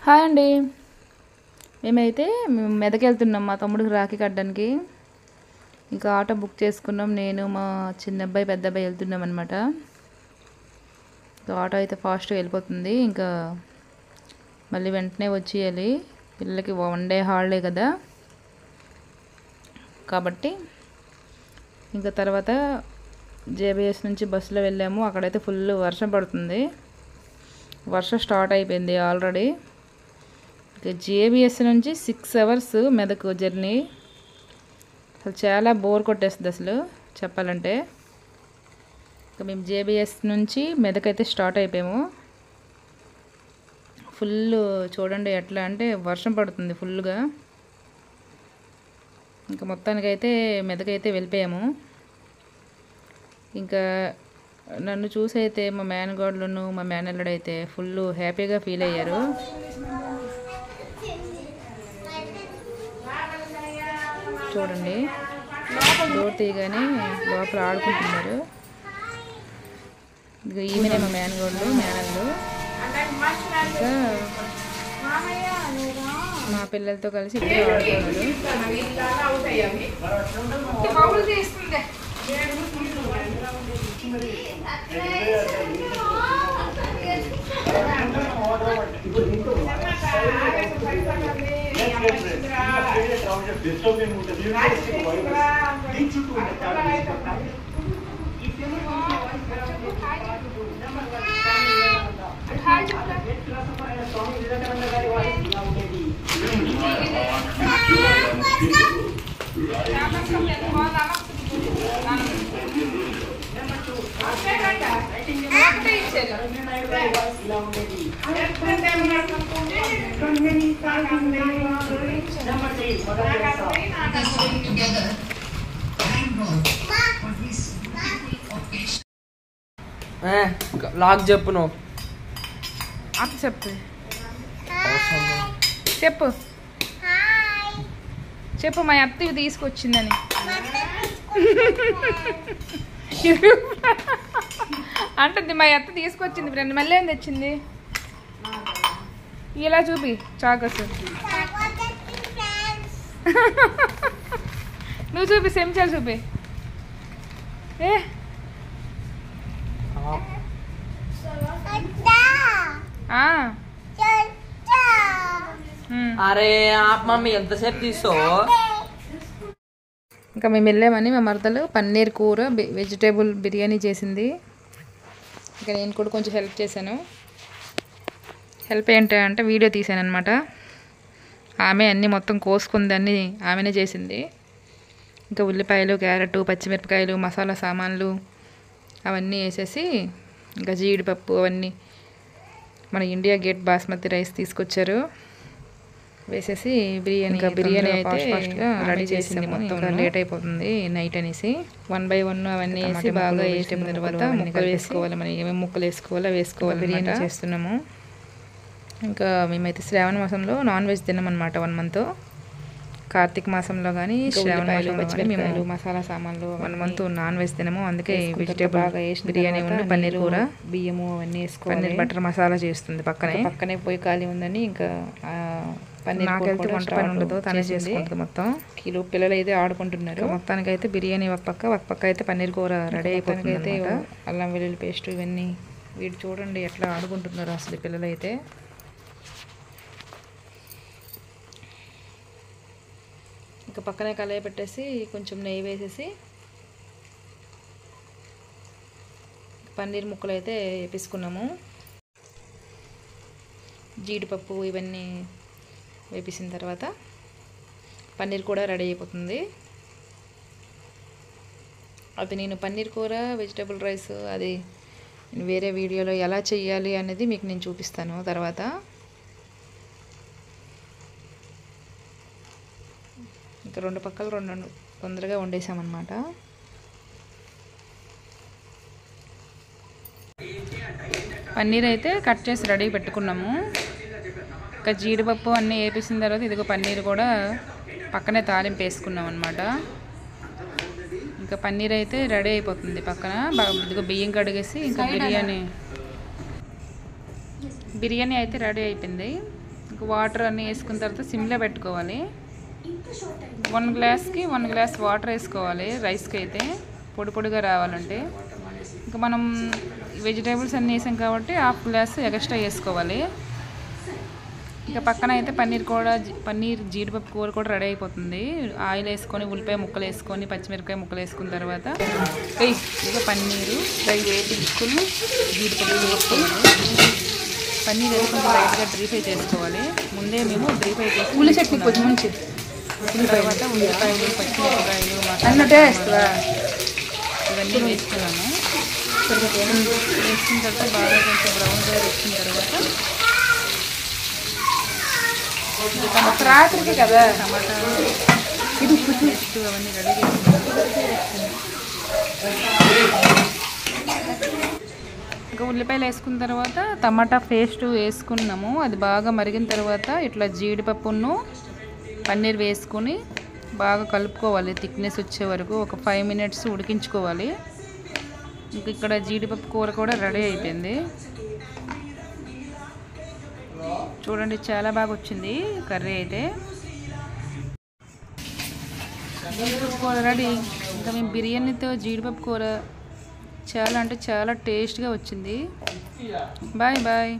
Hi అండి. మేమైతే మెదక్ వెళ్తున్నాం మా తమ్ముడికి రాఖీ కట్టడానికి. ఇంకా ఆటో బుక్ చేసుకున్నాం. నేను మా చిన్న అబ్బాయి పెద్ద అబ్బాయి వెళ్తున్నాం అనమాట. ఆటో అయితే ఫాస్ట్గా వెళ్ళిపోతుంది. ఇంకా మళ్ళీ వెంటనే వచ్చేయాలి. పిల్లలకి 1 డే హాలిడే కదా, కాబట్టి ఇంకా తర్వాత జేబీఎస్ నుంచి బస్సులో వెళ్ళాము. అక్కడైతే ఫుల్ వర్షం పడుతుంది. వర్షం స్టార్ట్ అయిపోయింది ఆల్రెడీ. ఇక జేబీఎస్ నుంచి 6 అవర్స్ మెదక్ జర్నీ. అసలు చాలా బోర్ కొట్టేస్తుంది అసలు చెప్పాలంటే. ఇక మేము జేబీఎస్ నుంచి మెదక్ అయితే స్టార్ట్ అయిపోయాము. ఫుల్ చూడండి ఎట్లా అంటే వర్షం పడుతుంది ఫుల్గా. ఇంకా మొత్తానికైతే మెదక్ అయితే వెళ్ళిపోయాము. ఇంకా నన్ను చూసి అయితే మా మేనగాడులను మా మేనల్లుడు అయితే ఫుల్ హ్యాపీగా ఫీల్ అయ్యారు. చూడండి డోర్ తీయగానే లోపల ఆడుకుంటున్నారు. ఇంకా ఈమెనే మా మేనగాడులు మేనల్లు. ఇంకా మా పిల్లలతో కలిసి ఇద్దరు ఆడుతున్నారు. లాగ్ చెప్పు నువ్వు. అత్త చెప్పు చెప్పు చెప్పు మా అత్త ఇవి తీసుకొచ్చిందని. అంటుంది మా అత్త తీసుకొచ్చింది ఫ్రెండ్. మళ్ళీ ఏం తెచ్చింది? ఇలా చూపి చాకస్. నువ్వు చూపి సెంచాలు చూపి. ఏ అరే మమ్మీ ఎంతసేపు తీసావు? ఇంకా మేము వెళ్ళామని మా మరదలు పన్నీర్ కూర వెజిటేబుల్ బిర్యానీ చేసింది. ఇంకా నేను కూడా కొంచెం హెల్ప్ చేశాను. హెల్ప్ ఏంటంటే వీడియో తీసాను అనమాట. ఆమె అన్నీ మొత్తం కోసుకుందని ఆమెనే చేసింది. ఇంకా ఉల్లిపాయలు, క్యారెట్, పచ్చిమిరపకాయలు, మసాలా సామాన్లు అవన్నీ వేసేసి ఇంకా జీడిపప్పు అవన్నీ మన ఇండియా గేట్ బాస్మతి రైస్ తీసుకొచ్చారు. వేసేసి బిర్యానీ అయితే రెడీ చేసింది. మొత్తం లేట్ అయిపోతుంది నైట్ అనేసి 1 by 1 అవన్నీ వేసి బాగా వేసిన తర్వాత ముక్కలు వేసుకోవాలి. మనం ఏమేమి ముక్కలు వేసుకోవాలో వేసుకోవాలి. బిర్యానీ చేస్తున్నాము. ఇంకా మేమైతే శ్రావణ మాసంలో నాన్ వెజ్ తినమన్నమాట 1 month. కార్తీక మాసంలో కానీ శ్రావణ మాసంలో కానీ మేము మసాలా సామాన్లు 1 month నాన్ వెజ్ తినము. అందుకే వెజిటేబుల్ బాగా వేసి బిర్యానీ ఉండి పన్నీర్ కూర, బియ్యము అవన్నీ వేసుకోవాలి. పన్నీర్ బటర్ మసాలా చేస్తుంది పక్కనే పోయి ఖాళీ ఉందని ఇంకా పన్నీర్ నాకైతే వంట పని ఉండదు, తనే చేసుకుంటుంది మొత్తం. కిలో పిల్లలు అయితే ఆడుకుంటున్నారు. మొత్తానికి అయితే బిర్యానీ ఒక పక్క అయితే పన్నీర్ కూర రెడీ అయిపోతుంది. అయితే అల్లం వెల్లుల్లి పేస్ట్ ఇవన్నీ వీడు చూడండి ఎట్లా ఆడుకుంటున్నారు అసలు పిల్లలు అయితే. ఇంకా పక్కనే కళాయి పెట్టేసి కొంచెం నెయ్యి వేసేసి పన్నీర్ ముక్కలు అయితే వేపించుకున్నాము. జీడిపప్పు ఇవన్నీ వేపించిన తర్వాత పన్నీర్ కూడా రెడీ అయిపోతుంది. అది నేను పన్నీర్ కూర వెజిటేబుల్ రైస్ అది వేరే వీడియోలో ఎలా చేయాలి అనేది మీకు నేను చూపిస్తాను తర్వాత. ఇంకా 2 పక్కలు 2 తొందరగా వండేసామన్నమాట. పన్నీర్ అయితే కట్ చేసి రెడీ పెట్టుకున్నాము. ఇంకా జీడిపప్పు అన్నీ వేపించిన తర్వాత ఇదిగో పన్నీర్ కూడా పక్కనే తాలింపు వేసుకున్నాం అనమాట. ఇంకా పన్నీర్ అయితే రెడీ అయిపోతుంది పక్కన. ఇదిగో బియ్యం కడిగేసి ఇంకా బిర్యానీ అయితే రెడీ అయిపోయింది. వాటర్ అన్నీ వేసుకున్న తర్వాత సిమ్లో పెట్టుకోవాలి. 1 గ్లాస్కి 1 గ్లాస్ వాటర్ వేసుకోవాలి రైస్కి అయితే, పొడి పొడిగా రావాలంటే. ఇంకా మనం వెజిటేబుల్స్ అన్నీ వేసాం కాబట్టి 1/2 గ్లాస్ ఎక్స్ట్రా వేసుకోవాలి. ఇంకా పక్కన అయితే పన్నీర్ జీడిపప్పు కూర కూడా రెడీ అయిపోతుంది. ఆయిల్ వేసుకొని ఉల్లిపాయ ముక్కలు వేసుకొని పచ్చిమిరపకాయ ముక్కలు వేసుకున్న తర్వాత ఇంకా పన్నీరు వేయించుకుని జీడిపప్పు వేసుకోవాలి. పన్నీర్ వేసుకొని లైట్గా డ్రీ ఫ్రై చేసుకోవాలి. ముందే మేము డ్రీ ఫ్రై చేసి ఉల్లి చట్నీ కొంచెం మంచి తర్వాత ఉల్లిపాయలు పచ్చిమిరపకాయలు ఇవన్నీ వేసుకున్నాను. వేసుకున్న తర్వాత బాగా కొంచెం బ్రౌన్ కలర్ వచ్చిన తర్వాత రాత్రికి కదా టమాటా పేస్ట్ అవన్నీ రెడీ చేసుకున్నాను. ఇంకా ఉల్లిపాయలు వేసుకున్న తర్వాత టమాటా పేస్ట్ వేసుకున్నాము. అది బాగా మరిగిన తర్వాత ఇట్లా జీడిపప్పును పన్నీర్ వేసుకొని బాగా కలుపుకోవాలి. థిక్నెస్ వచ్చే వరకు ఒక 5 మినిట్స్ ఉడికించుకోవాలి. ఇంక ఇక్కడ జీడిపప్పు కూర కూడా రెడీ అయిపోయింది. చూడండి చాలా బాగా వచ్చింది కర్రీ అయితే. జీడిపప్పు కూర రెడీ. ఇంకా మేము బిర్యానీతో జీడిపప్పు కూర చాలా అంటే చాలా టేస్ట్గా వచ్చింది. Bye bye.